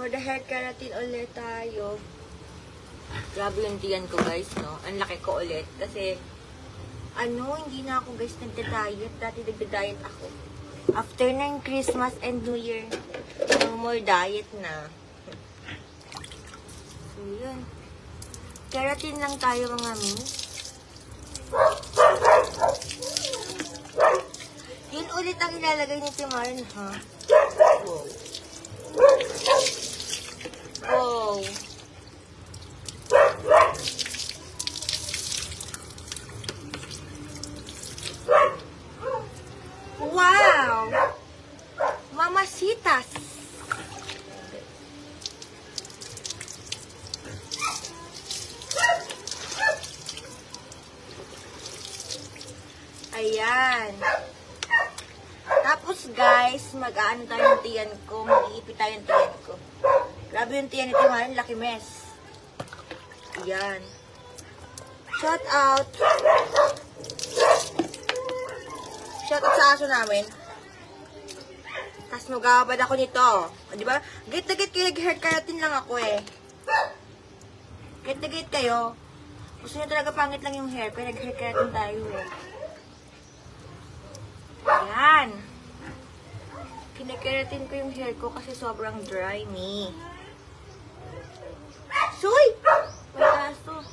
For the hair keratin ulit tayo. Grabe yung tiyan ko guys, no? Ang laki ko ulit. Kasi, hindi na ako guys nagda-diet. Dati nagda-diet ako. After ng Christmas and New Year, no more diet na. So, yun. Keratin lang tayo mga miss. Yun ulit ang ilalagay ni Timaran, ha? Wow. Wow. Wow! Mamacitas! Ayan. Tapos guys, mag-aano tayo ng tiyan ko. Mag-iipit tayo ng tiyan ko. Grabe yung tiyan ni Timaran, laki mess. Ayan. Shout out. Shout out sa aso namin. Tapos magabad ako nito. O, diba? Gate na gate kayo, nag-hair keratin lang ako eh. Gate na gate kayo. Gusto nyo talaga pangit lang yung hair, kaya nag-hair keratin tayo eh. Ayan. Kinakeratin ko yung hair ko kasi sobrang dry me. Suy! May aso.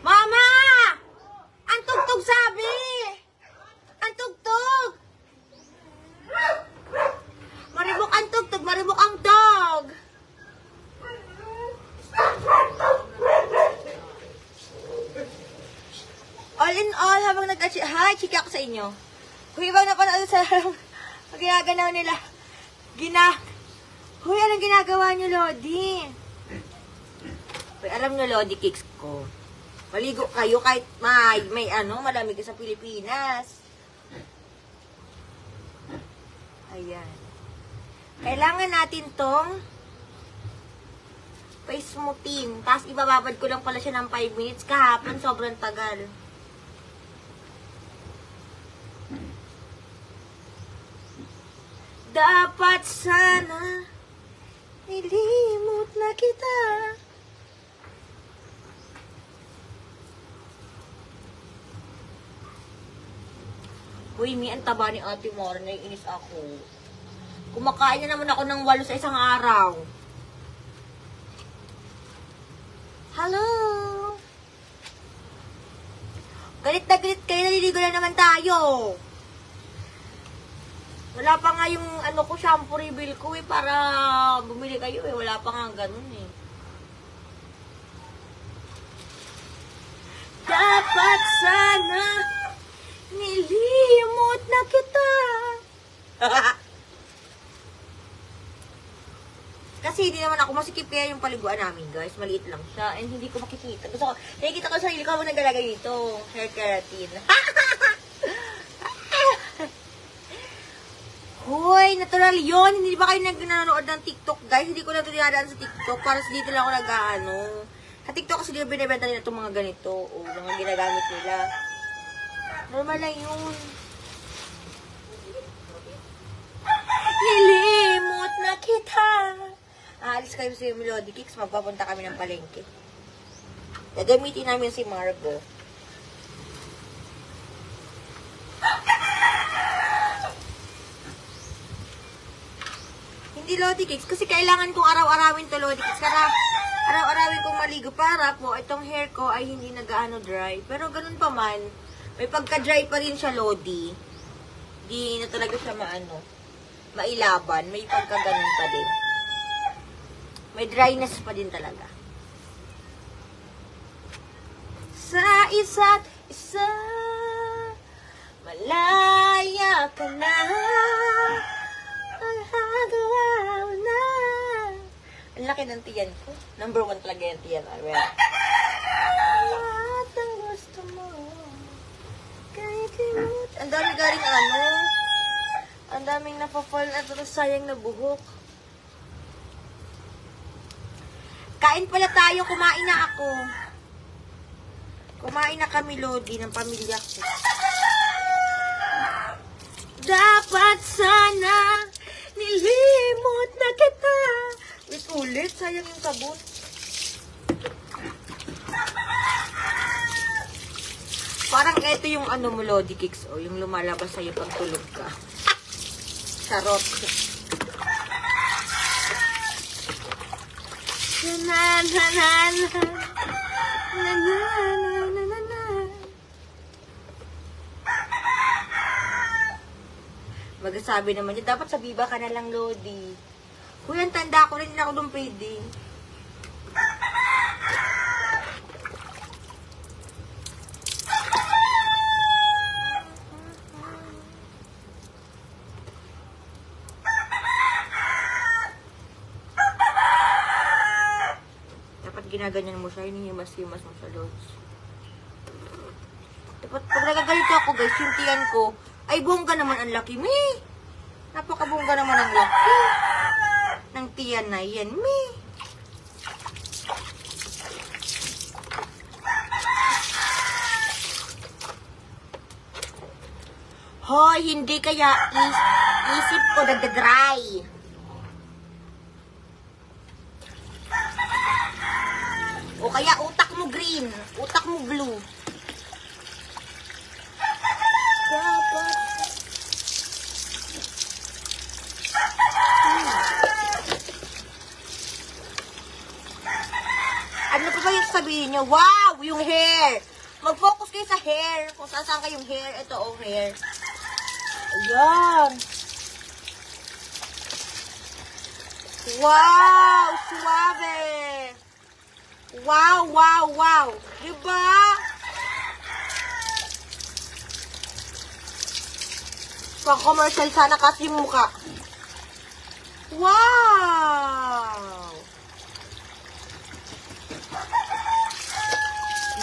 Mama! Ang tugtog sabi! Ang tugtog! Maribok ang tugtog, maribok ang dog! All in all, habang hi, chika ako sa inyo. Huy, ibang napanood sa ang ginaganaw nila. Huy, anong ginagawa niyo, Lodi? Huy, alam niyo, Lodi, kicks ko. Maligo kayo kahit may malamig sa Pilipinas. Ayan. Kailangan natin tong pa-smoothin. Tapos ibababad ko lang pala siya ng 5 minutes. Kahapon, sobrang tagal. Dapat sana nilimot na kita. Uy, ang taba ni Ate Mara, naiinis ako. Kumakain na naman ako ng 8 sa isang araw. Hello? Galit na galit kayo, naliligo na naman tayo. Wala pa nga yung shampoo refill ko eh, para bumili kayo eh. Wala pa nga ganun eh. Dapat sana nilimot na kita. Kasi hindi naman ako masikip kaya yung paliguan namin, guys. Maliit lang siya. And hindi ko makikita. Gusto ko, nakikita ko sa sarili ko habang naglalagay dito. Hair keratin. Hoy, natural yon. Hindi ba kayo nanonood ng TikTok, guys? Hindi ko na ito dinadaan sa TikTok. Para dito lang ako nag-ano. Sa TikTok kasi di ba binibenta nila itong mga ganito. O, mga ginagamit nila. Normal lang yun. Nilimot na kita. Aalis kayo sa Melody Kicks. Magpapunta kami ng palengke. Gagamitin namin si Margo. Hindi Lodi Kicks. Kasi kailangan kong araw-arawin to Lodi Kicks. Kaya araw-arawin kong maligo para po itong hair ko ay hindi nag-ano dry. Pero ganun pa man. May pagka-dry pa rin siya, Lodi. Di na talaga siya mailaban. May pagka-ganun pa din. May dryness pa din talaga. Sa isa't isa, malaya ka na. Mahagawa na. Ang laki ng tiyan ko. Number 1 talaga yung tiyan. Lahat ang gusto mo. Ang dami galing ang daming napapal at sayang na buhok. Kain pala tayo, kumain na ako. Kumain na kami, Lodi, ng pamilya ko. Dapat sana nilimot na kita. sabon. Parang ito yung ano mo, Lodi Kicks, o yung lumalabas sa'yo pag tulog ka. Charot. Magsasabi naman niya, dapat sa Biba ka na lang, Lodi. Kuya, ang tanda ko rin ako doon pwede. Dapat ginaganyan mo siya, hinihimas-himas mo sa Lods. Dapat pag nagagalito ako guys, yung tiyan ko, ay bongga naman ang laki, me. Napakabongga naman ang laki. Ng tiyan na yan, me. Hoy, hindi kaya isip ko nagda-dry. O kaya utak mo green, utak mo blue. Ano pa ba yung sabihin nyo? Wow! Yung hair! Mag-focus kayo sa hair. Kung saan kayong hair. Ito, oh, hair. Ayan. Wow! Suave! Wow, wow, wow! Diba? Pang-commercial sana kasi mukha. Wow!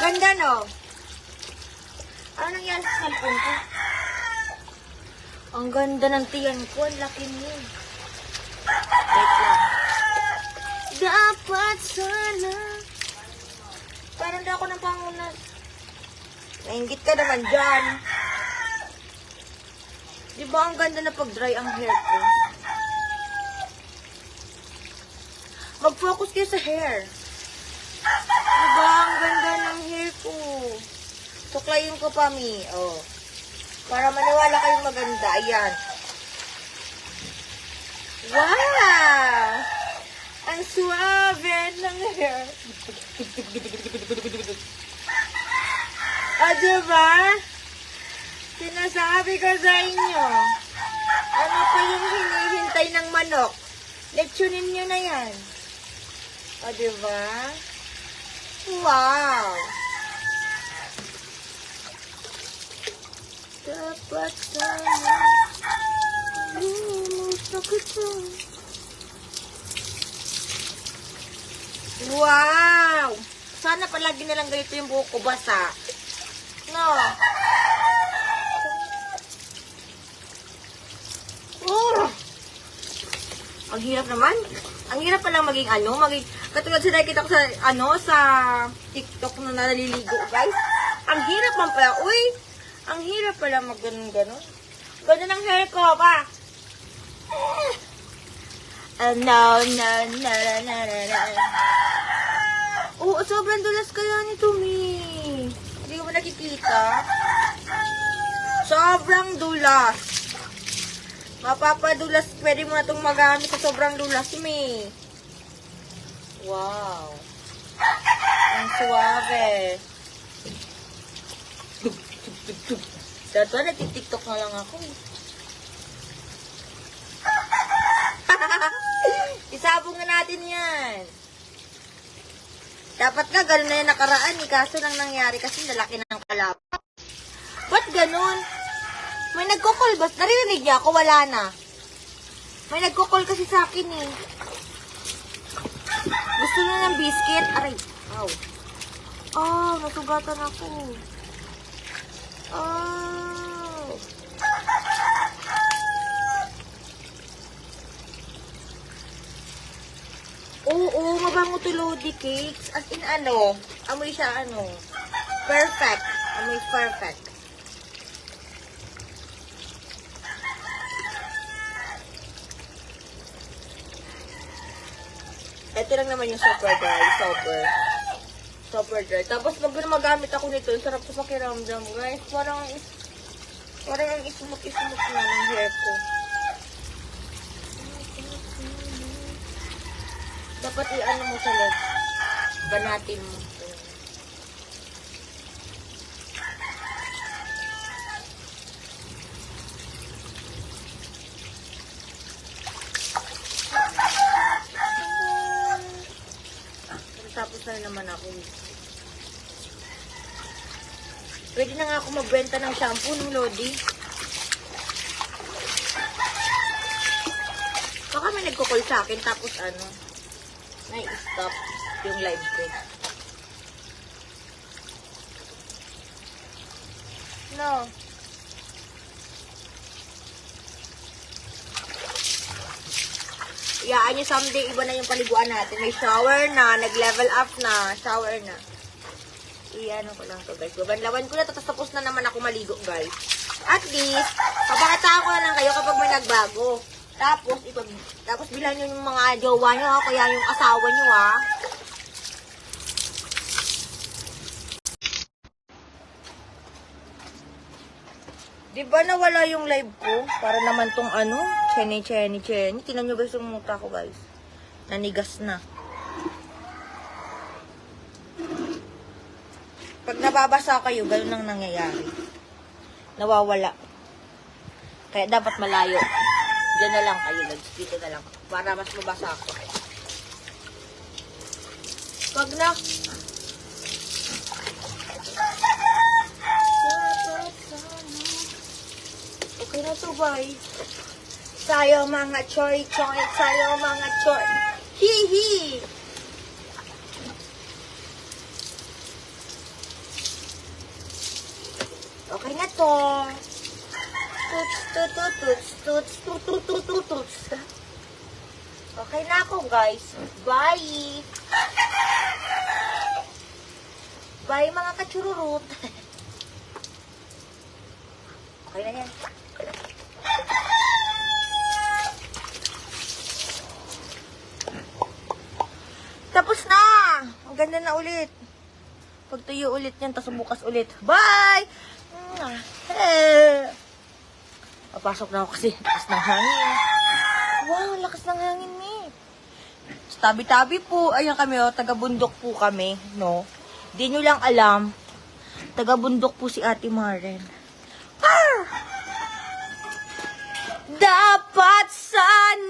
Ganda, no? Ano nangyari sa cellphone ko? Ang ganda ng tiyan ko. Ang laki niya. Wait lang. Dapat sana. Parang na ako ng pangunan. Nainggit ka naman dyan. Diba ang ganda na pag-dry ang hair ko? Mag-focus kayo sa hair. Diba ang ganda ng hair ko? Suklayin ko pa, mi. Oh. Para maniwala kayong maganda. Ayan. Wow! Ang suave ng hair. Ah, diba? Sinasabi ko sa inyo. Ano pa yung hinihintay ng manok? Lechonin nyo na yan. Ah, diba? Wow! Dapat sana lumusta kita. Wow! Sana palagi na lang ganito yung buhok ko basa. No? Ang hirap naman. Ang hirap palang maging katulad sa nakikita ko sa TikTok na naliligo, guys. Ang hirap man pala. Uy! Ang hirap pala mag-ganon-ganon. Ganda ng hair ko, pa. No. Oo, sobrang dulas kaya nito, Mi. Hindi mo nakikita? Sobrang dulas. Mapapadulas. Pwede mo na itong magamit sa sobrang dulas, Mi. Wow. Ang suave. Dato, nagtitiktok na lang ako. Isabong na natin yan. Dapat nga, gano'n na yung nakaraan eh. Kaso lang nangyari kasi lalaki ng kalapak. Ba't gano'n? May nagkukol ba? Naririnig niya ako? Wala na. May nagkukol kasi sa akin eh. Gusto na ng biscuit? Aray. Ow. Oh, nasugatan ako. Oh. Oo, mabango to Lodi Cakes. As in amoy siya perfect. Amoy perfect. Ito lang naman yung super dry. Super dry. Tapos pag magamit ako nito, sarap sa pakiramdam, guys. Parang ang ismut-ismut na ng hair ko. Dapat i-ano mo sa leg. Banatin mo. Tapos na naman ako. Pwede na nga ako magbenta ng shampoo ng Lodi. Baka may nagko-call sa akin tapos ano, na-stop yung live ko. No. Iyaan nyo someday, iba na yung paliguan natin. May shower na, nag-level up na, shower na. Iyan ko lang to, guys. Babanlawan ko na, tapos na naman ako maligo, guys. At least, papakita ko na lang kayo kapag may nagbago. Tapos bilang nyo yung mga jowa nyo, ha? Kaya yung asawa nyo, ha? Diba nawala yung live ko? Para naman tong ano, Chenny. Tingnan nyo guys yung muta ko, guys. Nanigas na. Pag nababasa kayo, ganun ang nangyayari. Nawawala. Kaya dapat malayo. Diyan na lang kayo, guys. Dito na lang. Para mas mabasa ako. Pag na... Okay na to, bye. Sayo mga choy. Sayo mga choy. Hi. Okay na to. Tuts. Okay na ako, guys. Bye. Bye, mga kachururut. Okay na yan. Tapos na! Ang ganda na ulit. Pagtuyo ulit yan, tapos bukas ulit. Bye! Papasok na ako kasi lakas ng hangin. Wow, lakas ng hangin, eh. Tabi-tabi po. Ayan kami, oh. Taga-bundok po kami, no? Di nyo lang alam. Taga-bundok po si Ate Maren. Dapat sana